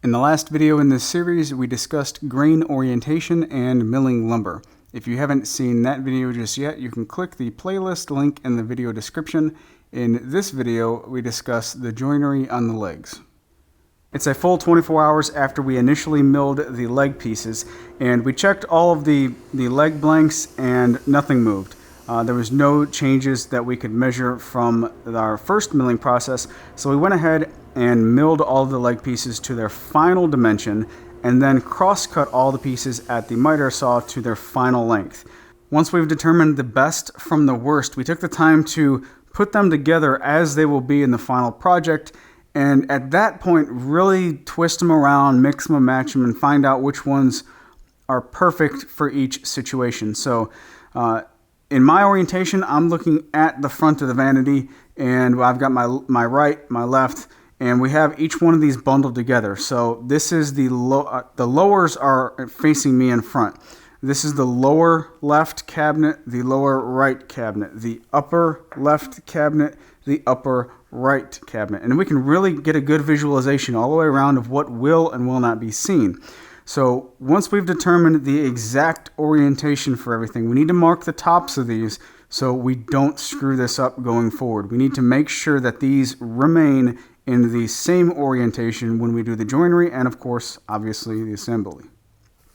In the last video in this series, we discussed grain orientation and milling lumber. If you haven't seen that video just yet, you can click the playlist link in the video description. In this video, we discuss the joinery on the legs. It's a full 24 hours after we initially milled the leg pieces, and we checked all of the leg blanks and nothing moved. There was no changes that we could measure from our first milling process, so we went ahead and milled all of the leg pieces to their final dimension and then cross-cut all the pieces at the miter saw to their final length. Once we've determined the best from the worst, we took the time to put them together as they will be in the final project, and at that point really twist them around, mix them and match them, and find out which ones are perfect for each situation. So in my orientation, I'm looking at the front of the vanity, and I've got my right, my left, and we have each one of these bundled together. So this is the lowers are facing me in front. This is the lower left cabinet, the lower right cabinet, the upper left cabinet, the upper right cabinet. And we can really get a good visualization all the way around of what will and will not be seen. So once we've determined the exact orientation for everything, we need to mark the tops of these so we don't screw this up going forward. We need to make sure that these remain in the same orientation when we do the joinery and, of course, obviously the assembly.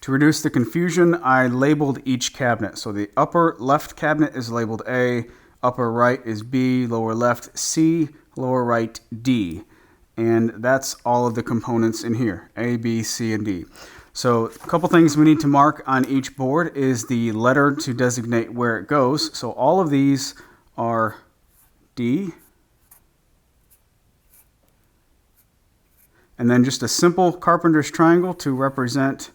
To reduce the confusion, I labeled each cabinet. So the upper left cabinet is labeled A, upper right is B, lower left C, lower right D. And that's all of the components in here, A, B, C, and D. So a couple things we need to mark on each board is the letter to designate where it goes. So all of these are D, and then just a simple carpenter's triangle to represent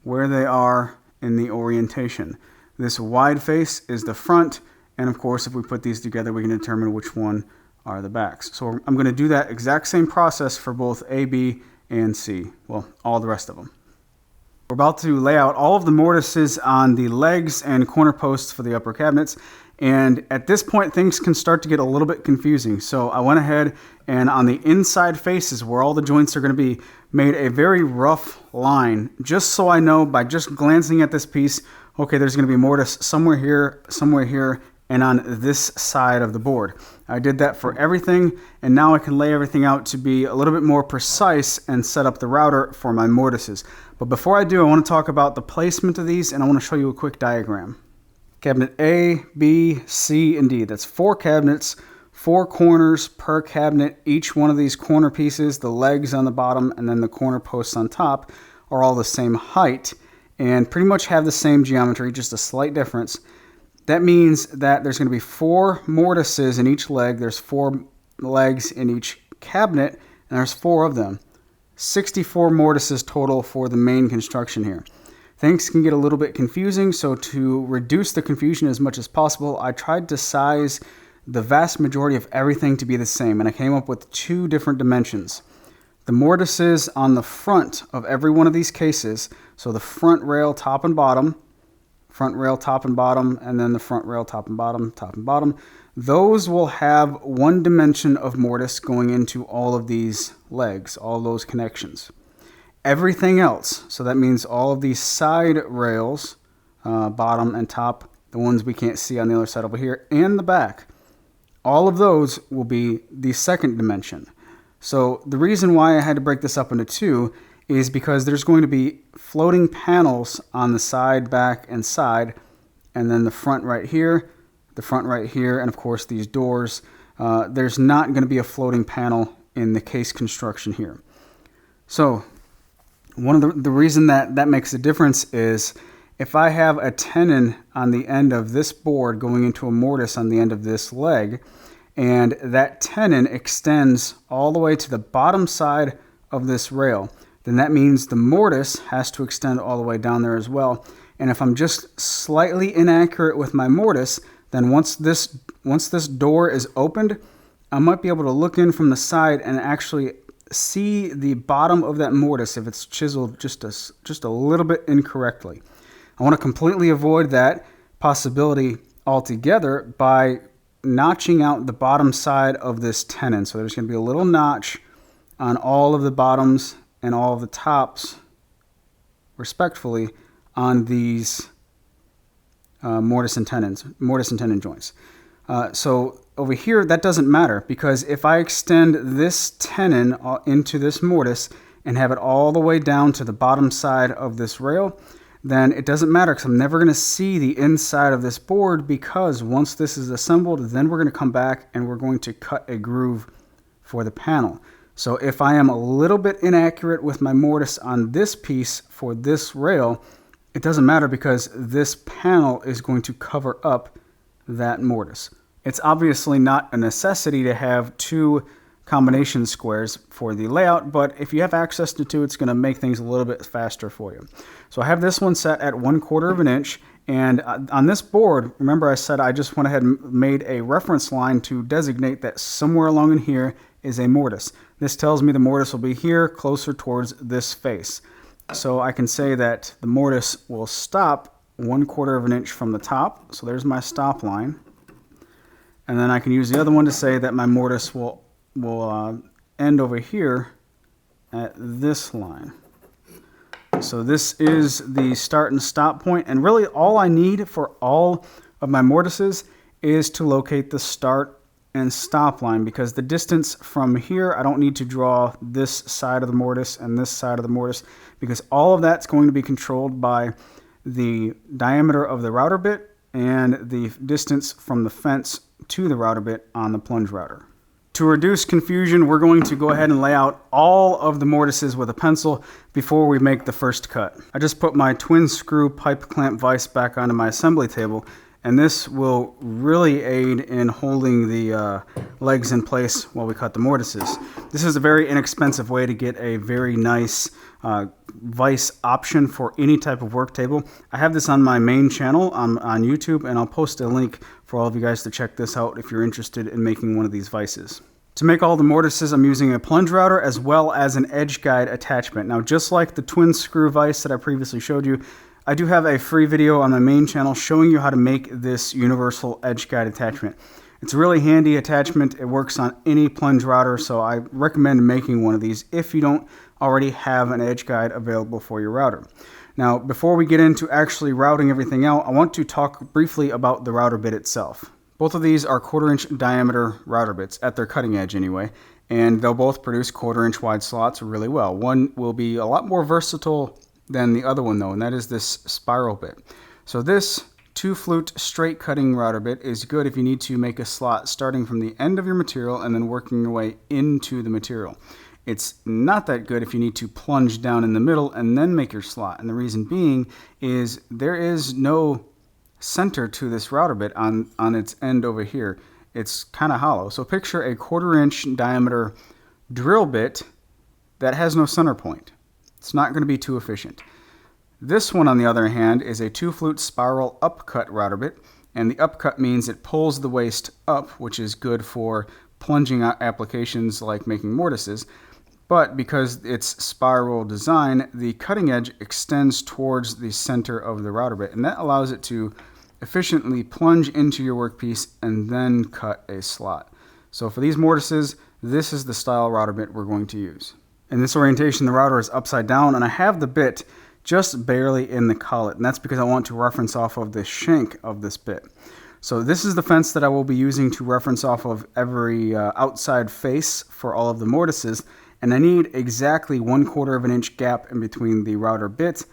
where they are in the orientation. This wide face is the front, and of course if we put these together we can determine which one are the backs. So I'm going to do that exact same process for both A, B, and C. Well, all the rest of them. We're about to lay out all of the mortises on the legs and corner posts for the upper cabinets, and at this point things can start to get a little bit confusing. So I went ahead and on the inside faces where all the joints are going to be, made a very rough line just so I know by just glancing at this piece, okay, there's going to be mortise somewhere here, and on this side of the board. I did that for everything, and now I can lay everything out to be a little bit more precise and set up the router for my mortises. But before I do, I want to talk about the placement of these, and I want to show you a quick diagram. Cabinet A, B, C, and D. That's 4 cabinets, 4 corners per cabinet. Each one of these corner pieces, the legs on the bottom and then the corner posts on top, are all the same height and pretty much have the same geometry, just a slight difference. That means that there's going to be 4 mortises in each leg. There's 4 legs in each cabinet, and there's 4 of them. 64 mortises total for the main construction here. Things can get a little bit confusing, so to reduce the confusion as much as possible, I tried to size the vast majority of everything to be the same, and I came up with 2 different dimensions. The mortises on the front of every one of these cases, so the front rail top and bottom, front rail top and bottom, and then the front rail top and bottom, those will have 1 dimension of mortise going into all of these legs, all those connections. Everything else, so that means all of these side rails, bottom and top, the ones we can't see on the other side over here, and the back, all of those will be the second dimension. So the reason why I had to break this up into 2 is because there's going to be floating panels on the side, back, and side, and then the front right here, and of course these doors. There's not going to be a floating panel in the case construction here. So one of the reason that makes a difference is if I have a tenon on the end of this board going into a mortise on the end of this leg, and that tenon extends all the way to the bottom side of this rail, then that means the mortise has to extend all the way down there as well. And if I'm just slightly inaccurate with my mortise, then once this door is opened, I might be able to look in from the side and actually see the bottom of that mortise if it's chiseled just a little bit incorrectly. I want to completely avoid that possibility altogether by notching out the bottom side of this tenon. So there's going to be a little notch on all of the bottoms and all of the tops, respectfully, on these mortise and tenon joints. So over here, that doesn't matter, because if I extend this tenon into this mortise and have it all the way down to the bottom side of this rail, then it doesn't matter, because I'm never going to see the inside of this board, because once this is assembled, then we're going to come back and we're going to cut a groove for the panel. So if I am a little bit inaccurate with my mortise on this piece for this rail, it doesn't matter, because this panel is going to cover up that mortise. It's obviously not a necessity to have two combination squares for the layout, but if you have access to two, it's going to make things a little bit faster for you. So I have this one set at 1/4 of an inch, and on this board, remember I said I just went ahead and made a reference line to designate that somewhere along in here is a mortise. This tells me the mortise will be here, closer towards this face. So I can say that the mortise will stop 1/4 of an inch from the top. So there's my stop line. And then I can use the other one to say that my mortise will end over here at this line. So this is the start and stop point, and really all I need for all of my mortises is to locate the start and stop line, because the distance from here, I don't need to draw this side of the mortise and this side of the mortise, because all of that's going to be controlled by the diameter of the router bit and the distance from the fence to the router bit on the plunge router. To reduce confusion, we're going to go ahead and lay out all of the mortises with a pencil before we make the first cut. I just put my twin screw pipe clamp vise back onto my assembly table, and this will really aid in holding the legs in place while we cut the mortises. This is a very inexpensive way to get a very nice vise option for any type of work table. I have this on my main channel on YouTube, and I'll post a link for all of you guys to check this out if you're interested in making one of these vices. To make all the mortises, I'm using a plunge router as well as an edge guide attachment. Now, just like the twin screw vise that I previously showed you, I do have a free video on my main channel showing you how to make this universal edge guide attachment. It's a really handy attachment. It works on any plunge router, so I recommend making one of these if you don't already have an edge guide available for your router. Now, before we get into actually routing everything out, I want to talk briefly about the router bit itself. Both of these are 1/4 inch diameter router bits, at their cutting edge anyway, and they'll both produce 1/4 inch wide slots really well. One will be a lot more versatile than the other one though, and that is this spiral bit. So this 2-flute straight cutting router bit is good if you need to make a slot starting from the end of your material and then working your way into the material. It's not that good if you need to plunge down in the middle and then make your slot, and the reason being is there is no center to this router bit on its end over here. It's kind of hollow. So picture a 1/4 inch diameter drill bit that has no center point. It's not going to be too efficient. This one, on the other hand, is a 2-flute spiral upcut router bit, and the upcut means it pulls the waste up, which is good for plunging applications like making mortises. But because it's spiral design, the cutting edge extends towards the center of the router bit, and that allows it to efficiently plunge into your workpiece and then cut a slot. So for these mortises, this is the style router bit we're going to use. In this orientation, the router is upside down, and I have the bit just barely in the collet, and that's because I want to reference off of the shank of this bit. So this is the fence that I will be using to reference off of every outside face for all of the mortises, and I need exactly 1/4 of an inch gap in between the router bit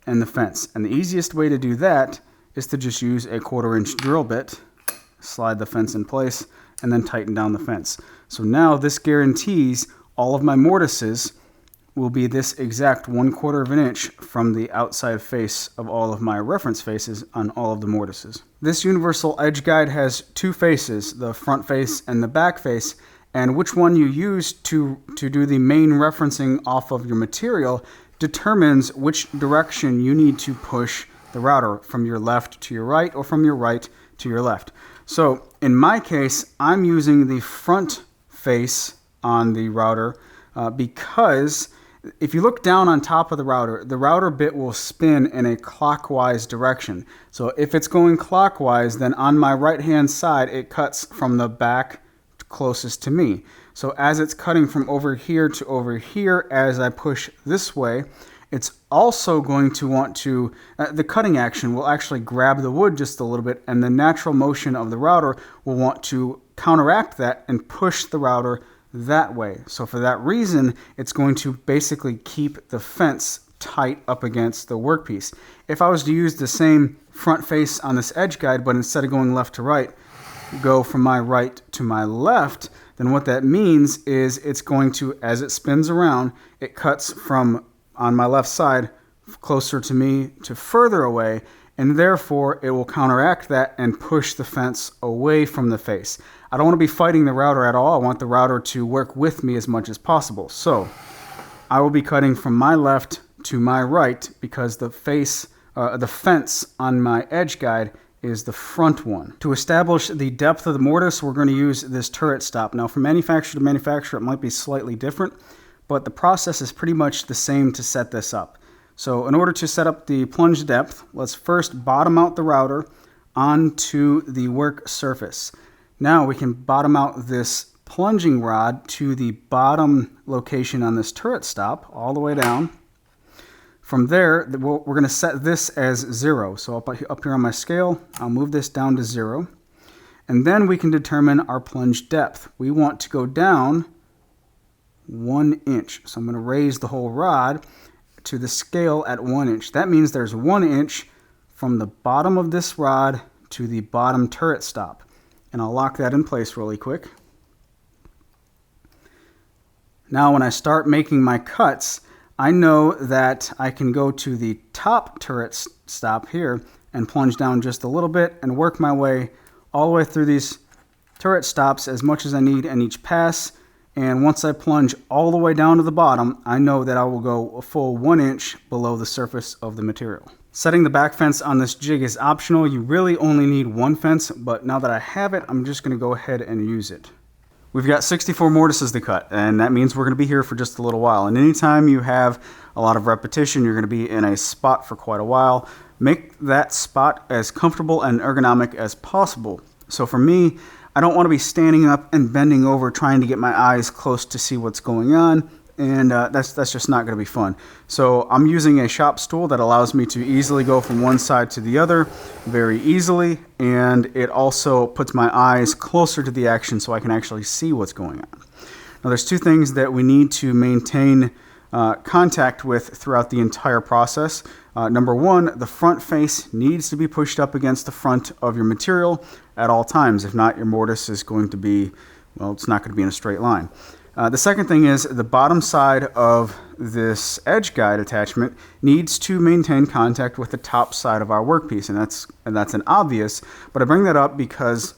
and the fence. And the easiest way to do that is to just use a 1/4 inch drill bit, slide the fence in place, and then tighten down the fence. So now this guarantees all of my mortises will be this exact 1/4 of an inch from the outside face of all of my reference faces on all of the mortises. This universal edge guide has two faces, the front face and the back face, and which one you use to do the main referencing off of your material determines which direction you need to push the router, from your left to your right or from your right to your left. So in my case, I'm using the front face on the router because if you look down on top of the router bit will spin in a clockwise direction. So if it's going clockwise, then on my right hand side it cuts from the back closest to me. So as it's cutting from over here to over here, as I push this way, it's also going to want to, the cutting action will actually grab the wood just a little bit, and the natural motion of the router will want to counteract that and push the router that way. So for that reason, it's going to basically keep the fence tight up against the workpiece. If I was to use the same front face on this edge guide, but instead of going left to right, go from my right to my left, then what that means is it's going to, as it spins around, it cuts from on my left side closer to me to further away, and therefore it will counteract that and push the fence away from the face. I don't want to be fighting the router at all. I want the router to work with me as much as possible. So I will be cutting from my left to my right because the fence on my edge guide is the front one. To establish the depth of the mortise, we're going to use this turret stop. Now from manufacturer to manufacturer, it might be slightly different, but the process is pretty much the same to set this up. So in order to set up the plunge depth, let's first bottom out the router onto the work surface. Now we can bottom out this plunging rod to the bottom location on this turret stop, all the way down. From there, we're going to set this as 0. So up here on my scale, I'll move this down to 0. And then we can determine our plunge depth. We want to go down 1 inch. So I'm going to raise the whole rod to the scale at 1 inch. That means there's 1 inch from the bottom of this rod to the bottom turret stop. And I'll lock that in place really quick. Now when I start making my cuts, I know that I can go to the top turret stop here and plunge down just a little bit and work my way all the way through these turret stops as much as I need in each pass. And once I plunge all the way down to the bottom, I know that I will go a full 1 inch below the surface of the material. Setting the back fence on this jig is optional. You really only need one fence, but now that I have it, I'm just going to go ahead and use it. We've got 64 mortises to cut, and that means we're going to be here for just a little while. And anytime you have a lot of repetition, you're going to be in a spot for quite a while. Make that spot as comfortable and ergonomic as possible. So for me, I don't want to be standing up and bending over trying to get my eyes close to see what's going on, and that's just not going to be fun. So I'm using a shop stool that allows me to easily go from one side to the other very easily, and it also puts my eyes closer to the action so I can actually see what's going on. Now there's two things that we need to maintain contact with throughout the entire process. Number one, the front face needs to be pushed up against the front of your material at all times. If not, your mortise is going to be, well, it's not going to be in a straight line. The second thing is the bottom side of this edge guide attachment needs to maintain contact with the top side of our workpiece, and that's an obvious, but I bring that up because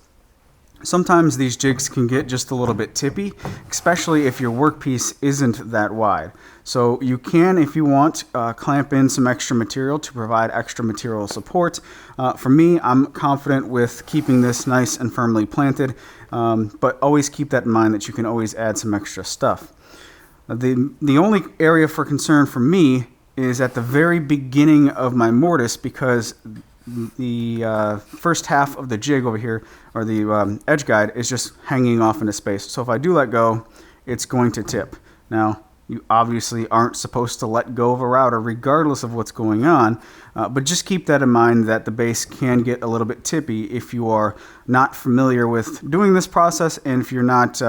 sometimes these jigs can get just a little bit tippy, especially if your workpiece isn't that wide. So you can, if you want, clamp in some extra material to provide extra material support. For me, I'm confident with keeping this nice and firmly planted, but always keep that in mind that you can always add some extra stuff. The only area for concern for me is at the very beginning of my mortise, because the first half of the jig over here, or the edge guide, is just hanging off into space. So if I do let go, it's going to tip. Now, you obviously aren't supposed to let go of a router regardless of what's going on, but just keep that in mind that the base can get a little bit tippy if you are not familiar with doing this process, and if you're not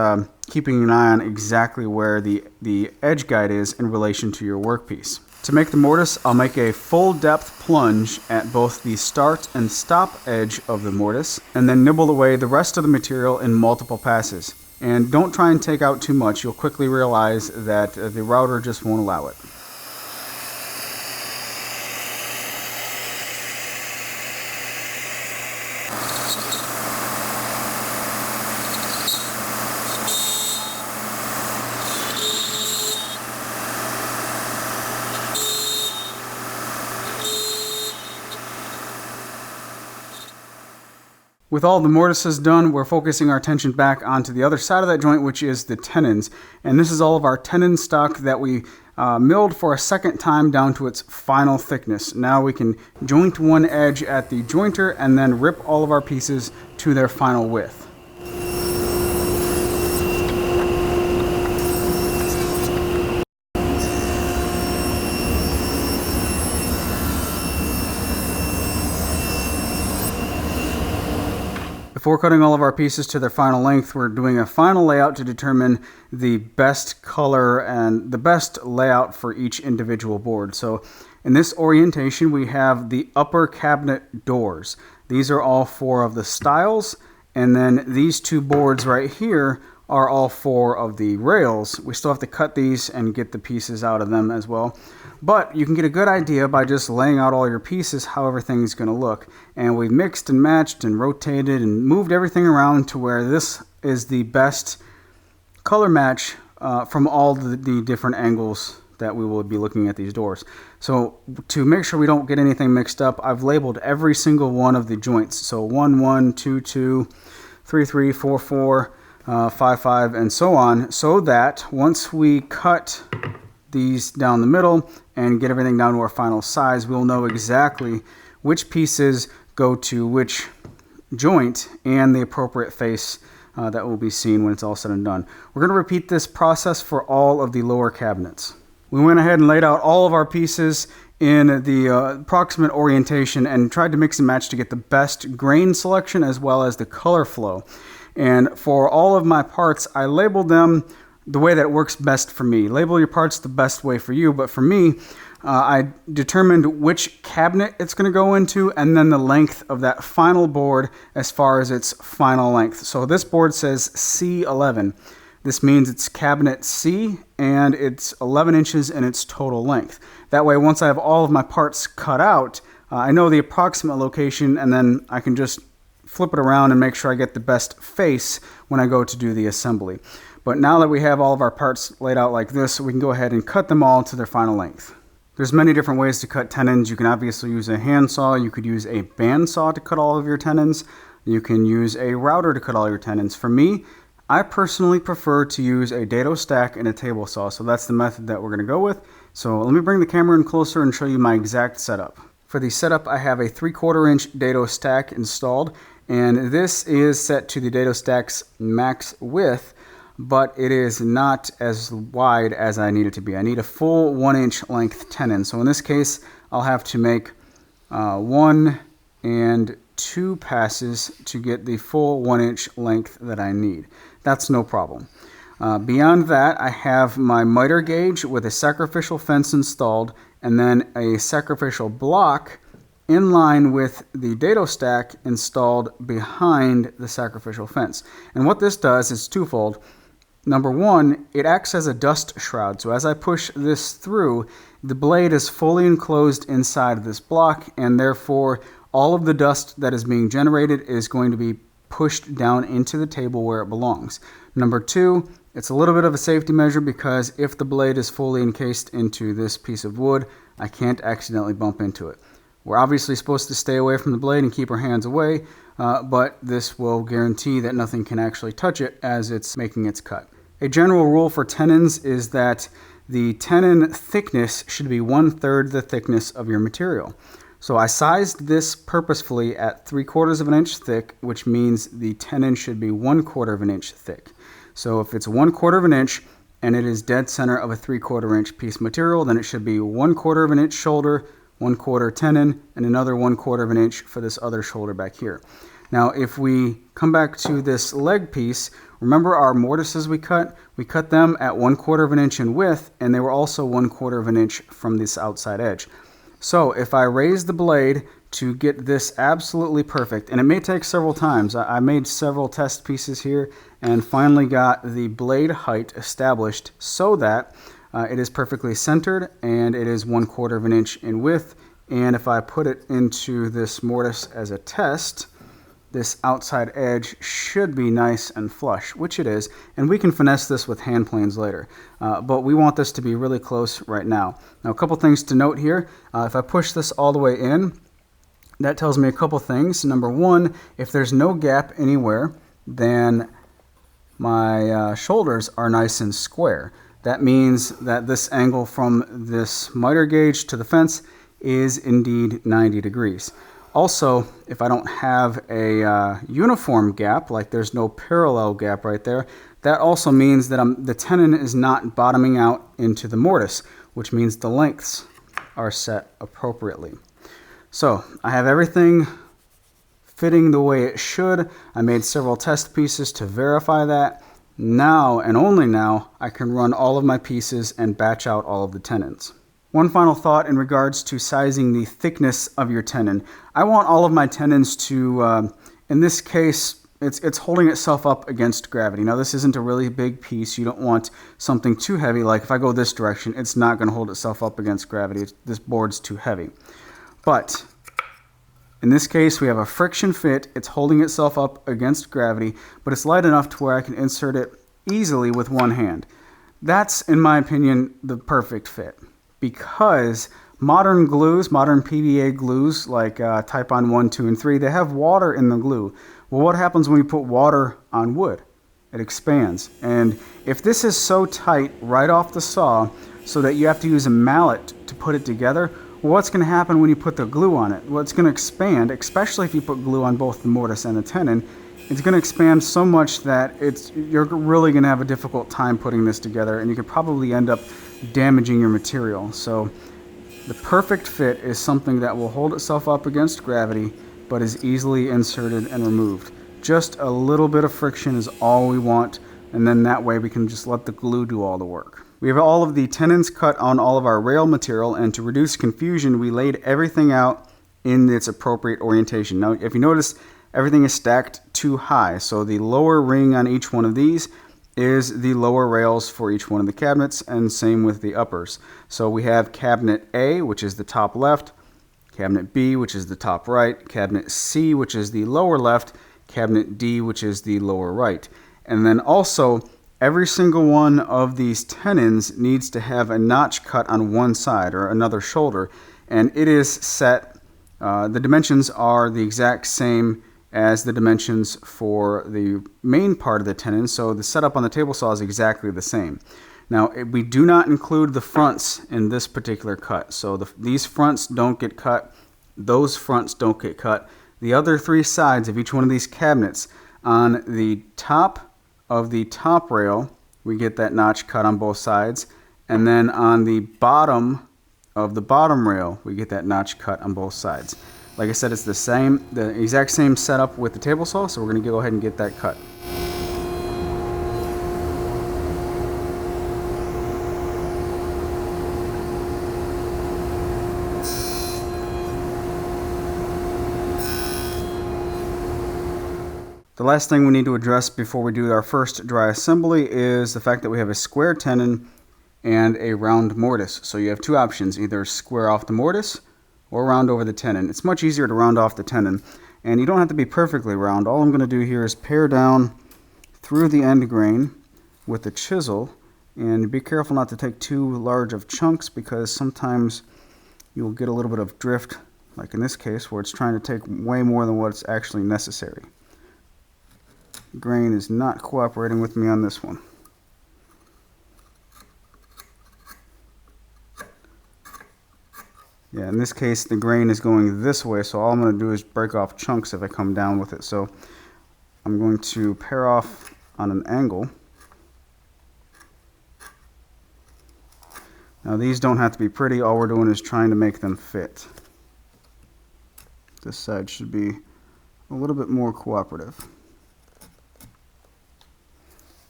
keeping an eye on exactly where the edge guide is in relation to your workpiece. To make the mortise, I'll make a full depth plunge at both the start and stop edge of the mortise, and then nibble away the rest of the material in multiple passes. And don't try and take out too much. You'll quickly realize that the router just won't allow it. With all the mortises done, we're focusing our attention back onto the other side of that joint, which is the tenons. And this is all of our tenon stock that we milled for a second time down to its final thickness. Now we can joint one edge at the jointer and then rip all of our pieces to their final width. Before cutting all of our pieces to their final length, we're doing a final layout to determine the best color and the best layout for each individual board. So in this orientation, we have the upper cabinet doors. These are all 4 of the stiles, and then these 2 boards right here are all 4 of the rails. We still have to cut these and get the pieces out of them as well. But you can get a good idea by just laying out all your pieces how everything's going to look. And we've mixed and matched and rotated and moved everything around to where this is the best color match from all the different angles that we will be looking at these doors. So to make sure we don't get anything mixed up, I've labeled every single one of the joints. So 1, 1, 2, 2, 3, 3, 4, 4, 5, 5, and so on, so that once we cut these down the middle and get everything down to our final size, we'll know exactly which pieces go to which joint and the appropriate face that will be seen when it's all said and done. We're going to repeat this process for all of the lower cabinets. We went ahead and laid out all of our pieces in the approximate orientation and tried to mix and match to get the best grain selection as well as the color flow. And for all of my parts, I labeled them the way that works best for me. Label your parts the best way for you, but for me, I determined which cabinet it's going to go into and then the length of that final board as far as its final length. So this board says C11. This means it's cabinet C and it's 11 inches in its total length. That way, once I have all of my parts cut out, I know the approximate location, and then I can just flip it around and make sure I get the best face when I go to do the assembly. But now that we have all of our parts laid out like this, we can go ahead and cut them all to their final length. There's many different ways to cut tenons. You can obviously use a handsaw. You could use a bandsaw to cut all of your tenons. You can use a router to cut all your tenons. For me, I personally prefer to use a dado stack and a table saw. So that's the method that we're going to go with. So let me bring the camera in closer and show you my exact setup. For the setup, I have a 3/4 inch dado stack installed, and this is set to the dado stack's max width, but it is not as wide as I need it to be. I need a full 1 inch length tenon. So in this case, I'll have to make 1 and 2 passes to get the full 1 inch length that I need. That's no problem. Beyond that, I have my miter gauge with a sacrificial fence installed, and then a sacrificial block in line with the dado stack installed behind the sacrificial fence. And what this does is twofold. Number one, it acts as a dust shroud. So as I push this through, the blade is fully enclosed inside of this block, and therefore all of the dust that is being generated is going to be pushed down into the table where it belongs. Number two, it's a little bit of a safety measure because if the blade is fully encased into this piece of wood, I can't accidentally bump into it. We're obviously supposed to stay away from the blade and keep our hands away, but this will guarantee that nothing can actually touch it as it's making its cut. A general rule for tenons is that the tenon thickness should be 1/3 the thickness of your material. So I sized this purposefully at 3/4 of an inch thick, which means the tenon should be 1/4 of an inch thick. So if it's 1/4 of an inch and it is dead center of a 3/4 inch piece material, then it should be 1/4 of an inch shoulder, 1/4 tenon, and another 1/4 of an inch for this other shoulder back here. Now, if we come back to this leg piece, remember our mortises we cut them at 1/4 of an inch in width, and they were also 1/4 of an inch from this outside edge. So if I raise the blade to get this absolutely perfect, and it may take several times, I made several test pieces here and finally got the blade height established so that it is perfectly centered and it is 1/4 of an inch in width. And if I put it into this mortise as a test, this outside edge should be nice and flush, which it is, and we can finesse this with hand planes later. But we want this to be really close right now. Now, a couple things to note here. If I push this all the way in, that tells me a couple things. Number one, if there's no gap anywhere, then my shoulders are nice and square. That means that this angle from this miter gauge to the fence is indeed 90 degrees. Also, if I don't have a uniform gap, like there's no parallel gap right there, that also means that the tenon is not bottoming out into the mortise, which means the lengths are set appropriately. So I have everything fitting the way it should. I made several test pieces to verify that. Now, and only now, I can run all of my pieces and batch out all of the tenons. One final thought in regards to sizing the thickness of your tenon. I want all of my tenons to, in this case, it's holding itself up against gravity. Now, this isn't a really big piece. You don't want something too heavy. Like if I go this direction, it's not going to hold itself up against gravity. This board's too heavy. But in this case, we have a friction fit. It's holding itself up against gravity, but it's light enough to where I can insert it easily with one hand. That's, in my opinion, the perfect fit, because modern glues, modern PVA glues like Type-On 1, 2, and 3, they have water in the glue. Well, what happens when you put water on wood? It expands. And if this is so tight right off the saw so that you have to use a mallet to put it together, well, what's going to happen when you put the glue on it? Well, it's going to expand, especially if you put glue on both the mortise and the tenon. It's going to expand so much that you're really going to have a difficult time putting this together, and you could probably end up damaging your material. So the perfect fit is something that will hold itself up against gravity but is easily inserted and removed. Just a little bit of friction is all we want, and then that way we can just let the glue do all the work. We have all of the tenons cut on all of our rail material, and to reduce confusion, we laid everything out in its appropriate orientation. Now, if you notice, everything is stacked too high, so the lower ring on each one of these is the lower rails for each one of the cabinets, and same with the uppers. So we have cabinet A, which is the top left, cabinet B, which is the top right, cabinet C, which is the lower left, cabinet D, which is the lower right. And then also, every single one of these tenons needs to have a notch cut on one side or another shoulder, and it is set, the dimensions are the exact same as the dimensions for the main part of the tenon, so the setup on the table saw is exactly the same. Now, we do not include the fronts in this particular cut, so these fronts don't get cut, those fronts don't get cut. The other three sides of each one of these cabinets, on the top of the top rail, we get that notch cut on both sides, and then on the bottom of the bottom rail, we get that notch cut on both sides. Like I said, it's the exact same setup with the table saw, so we're going to go ahead and get that cut. The last thing we need to address before we do our first dry assembly is the fact that we have a square tenon and a round mortise. So you have two options, either square off the mortise or round over the tenon. It's much easier to round off the tenon, and you don't have to be perfectly round. All I'm going to do here is pare down through the end grain with the chisel, and be careful not to take too large of chunks, because sometimes you'll get a little bit of drift, like in this case where it's trying to take way more than what's actually necessary. The grain is not cooperating with me on this one. Yeah, in this case the grain is going this way, so all I'm going to do is break off chunks if I come down with it. So I'm going to pare off on an angle. Now these don't have to be pretty, all we're doing is trying to make them fit. This side should be a little bit more cooperative.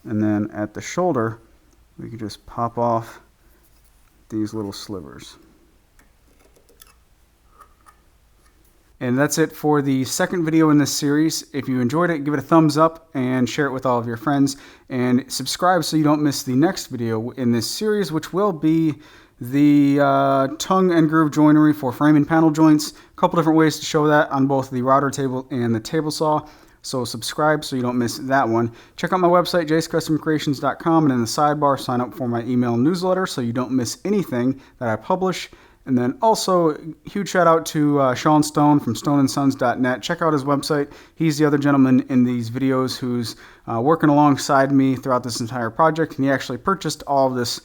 And then at the shoulder, we can just pop off these little slivers. And that's it for the second video in this series. If you enjoyed it, give it a thumbs up and share it with all of your friends. And subscribe so you don't miss the next video in this series, which will be the tongue and groove joinery for frame and panel joints. A couple different ways to show that on both the router table and the table saw. So subscribe so you don't miss that one. Check out my website, jacecustomcreations.com, and in the sidebar, sign up for my email newsletter so you don't miss anything that I publish. And then also, huge shout out to Sean Stone from stoneandsons.net. Check out his website. He's the other gentleman in these videos who's working alongside me throughout this entire project, and he actually purchased all of this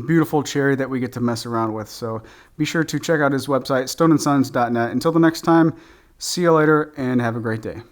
beautiful cherry that we get to mess around with. So be sure to check out his website, stoneandsons.net. Until the next time, see you later and have a great day.